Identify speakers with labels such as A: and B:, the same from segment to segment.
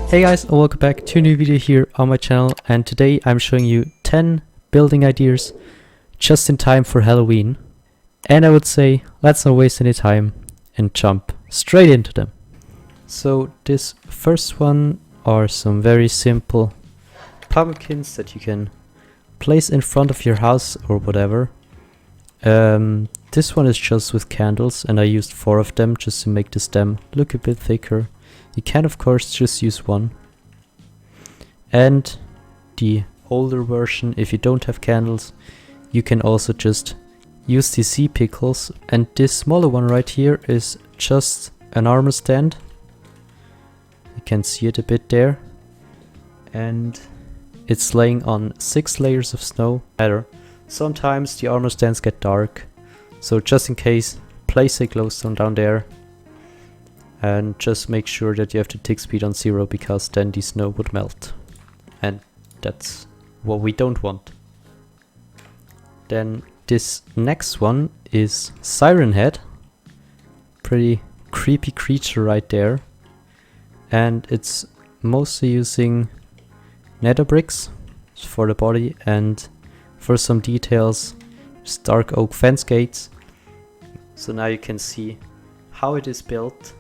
A: Hey guys, and welcome back to a new video here on my channel, and today I'm showing you 10 building ideas just in time for Halloween. And I would say let's not waste any time and jump straight into them. So this first one are some very simple pumpkins that you can place in front of your house or whatever. This one is just with candles, and I used 4 of them just to make the stem look a bit thicker. You can of course just use one. And the older version, if you don't have candles, you can also just use the sea pickles. And this smaller one right here is just an armor stand. You can see it a bit there. And it's laying on 6 layers of snow. Sometimes the armor stands get dark, so just in case, place a glowstone down there. And just make sure that you have the tick speed on 0, because then the snow would melt. And that's what we don't want. Then this next one is Siren Head. Pretty creepy creature right there. And it's mostly using nether bricks for the body, and for some details, just dark oak fence gates. So now you can see how it is built.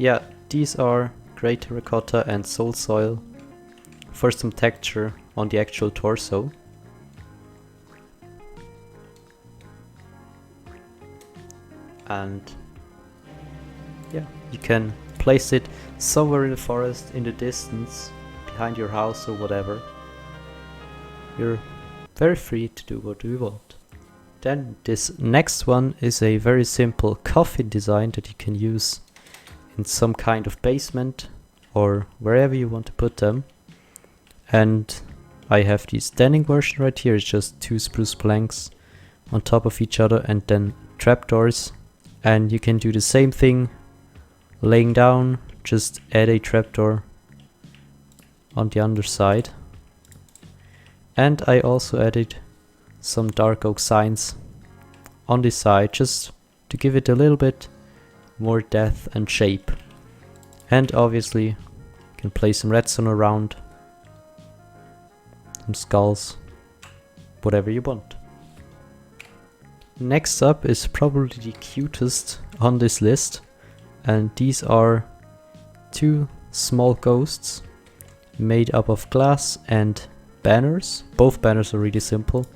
A: Yeah, these are grey terracotta and soul soil for some texture on the actual torso. And yeah, you can place it somewhere in the forest, in the distance, behind your house or whatever. You're very free to do what you want. Then this next one is a very simple coffin design that you can use in some kind of basement or wherever you want to put them. And I have the standing version right here. It's just 2 spruce planks on top of each other and then trapdoors. And you can do the same thing laying down, just add a trapdoor on the underside. And I also added some dark oak signs on the side, just to give it a little bit more depth and shape. And obviously you can place some redstone around, some skulls, whatever you want. Next up is probably the cutest on this list, and these are 2 small ghosts made up of glass and banners. Both banners are really simple.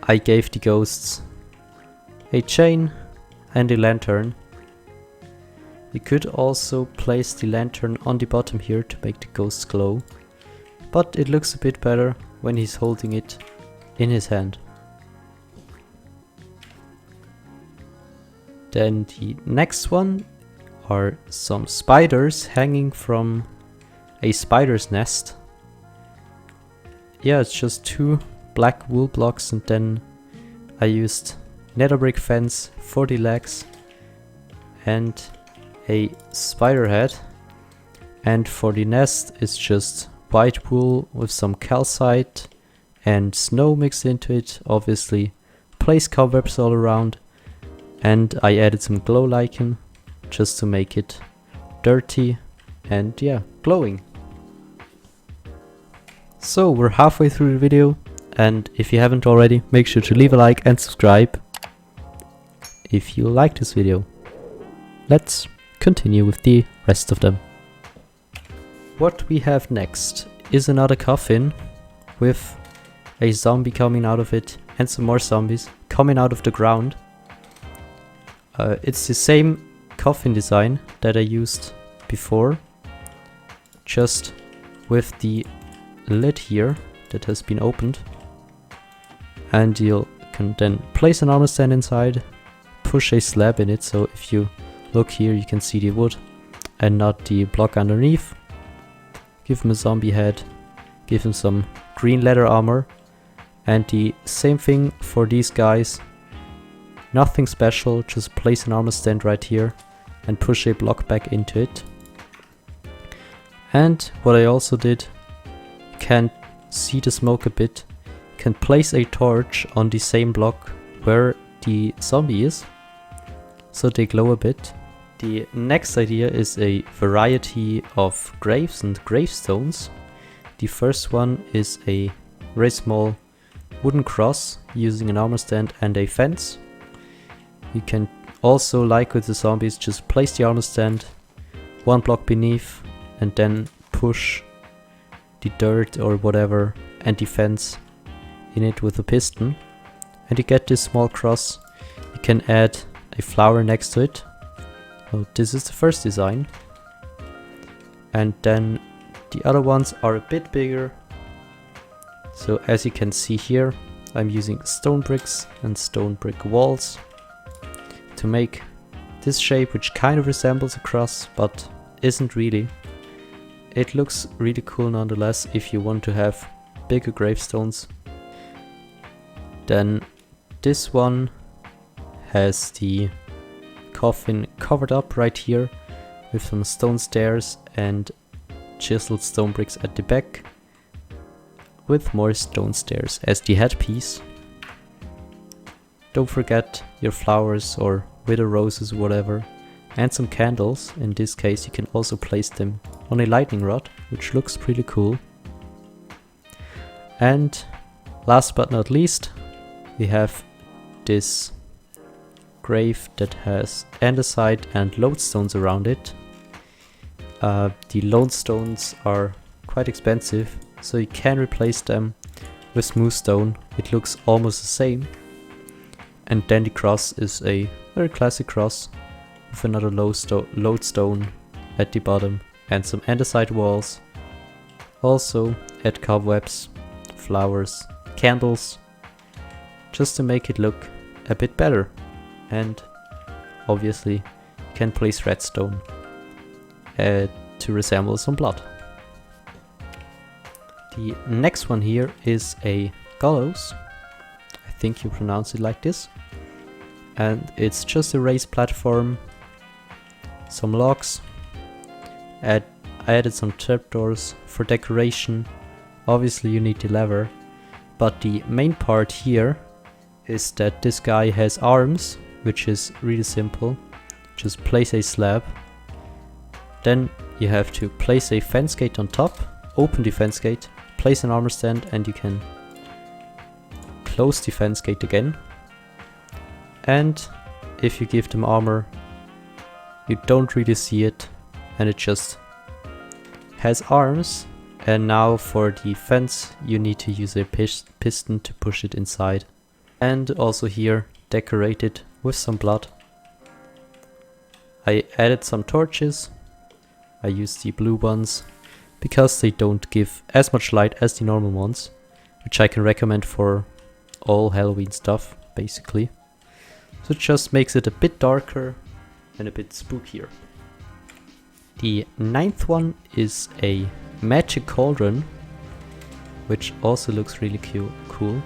A: I gave the ghosts a chain and a lantern. You could also place the lantern on the bottom here to make the ghosts glow, but it looks a bit better when he's holding it in his hand. Then the next one are some spiders hanging from a spider's nest. Yeah, it's just 2 black wool blocks, and then I used nether brick fence for the legs and a spider head. And for the nest it's just white wool with some calcite and snow mixed into it. Obviously place cobwebs all around, and I added some glow lichen just to make it dirty and yeah, glowing. So we're halfway through the video, and if you haven't already, make sure to leave a like and subscribe if you like this video. Let's continue with the rest of them. What we have next is another coffin with a zombie coming out of it and some more zombies coming out of the ground. It's the same coffin design that I used before, just with the lid here that has been opened. And you can then place an armor stand inside, push a slab in it, so if you look here you can see the wood and not the block underneath. Give him a zombie head, give him some green leather armor, and the same thing for these guys. Nothing special, just place an armor stand right here and push a block back into it. And what I also did, you can see the smoke a bit, you can place a torch on the same block where the zombie is, so they glow a bit. The next idea is a variety of graves and gravestones. The first one is a very small wooden cross using an armor stand and a fence. You can also, like with the zombies, just place the armor stand one block beneath and then push the dirt or whatever and the fence in it with a piston. And you get this small cross. You can add a flower next to it. Well, this is the first design. And then the other ones are a bit bigger. So as you can see here, I'm using stone bricks and stone brick walls to make this shape, which kind of resembles a cross, but isn't really. It looks really cool nonetheless if you want to have bigger gravestones. Then this one has the coffin covered up right here with some stone stairs and chiseled stone bricks at the back, with more stone stairs as the headpiece. Don't forget your flowers or widow roses, whatever, and some candles. In this case you can also place them on a lightning rod, which looks pretty cool. And last but not least, we have this grave that has andesite and lodestones around it. The lodestones are quite expensive, so you can replace them with smooth stone. It looks almost the same. And then the cross is a very classic cross with another lodestone at the bottom and some andesite walls. Also add cobwebs, flowers, candles, just to make it look a bit better. And obviously you can place redstone to resemble some blood. The next one here is a Gallows. I think you pronounce it like this. And it's just a raised platform, some logs. I added some trapdoors for decoration. Obviously you need the lever, but the main part here is that this guy has arms, which is really simple. Just place a slab, then you have to place a fence gate on top, open the fence gate, place an armor stand, and you can close the fence gate again. And if you give them armor, you don't really see it, and it just has arms. And now for the fence you need to use a piston to push it inside. And also here decorated with some blood. I added some torches. I used the blue ones because they don't give as much light as the normal ones, which I can recommend for all Halloween stuff basically. So it just makes it a bit darker and a bit spookier. The ninth one is a magic cauldron, which also looks really cool.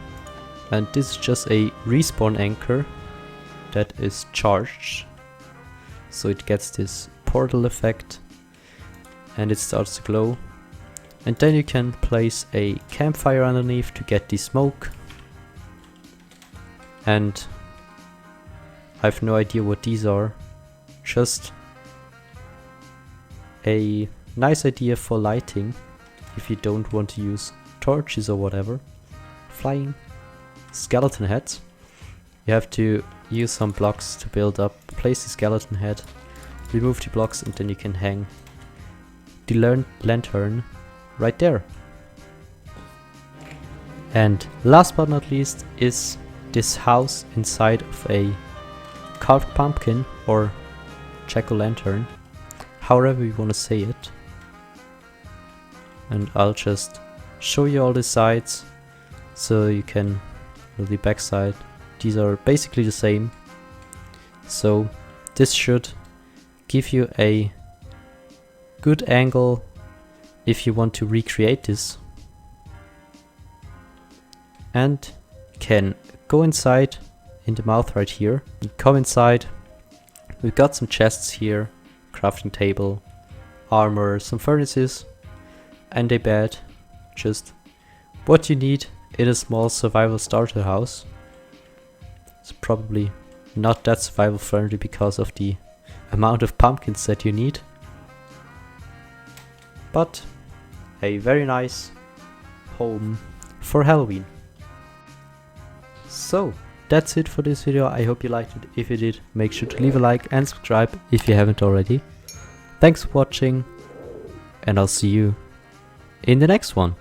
A: And this is just a respawn anchor that is charged, so it gets this portal effect and it starts to glow. And then you can place a campfire underneath to get the smoke. And I have no idea what these are, just a nice idea for lighting if you don't want to use torches or whatever. Flying skeleton heads. You have to use some blocks to build up, place the skeleton head, remove the blocks, and then you can hang the lantern right there. And last but not least is this house inside of a carved pumpkin or jack-o'-lantern, however you want to say it. And I'll just show you all the sides so you can, the back side, these are basically the same. So this should give you a good angle if you want to recreate this. And you can go inside in the mouth right here. You come inside, we've got some chests here, crafting table, armor, some furnaces, and a bed. Just what you need in a small survival starter house. It's probably not that survival friendly because of the amount of pumpkins that you need. But a very nice home for Halloween. So that's it for this video. I hope you liked it. If you did, make sure to leave a like and subscribe if you haven't already. Thanks for watching, and I'll see you in the next one.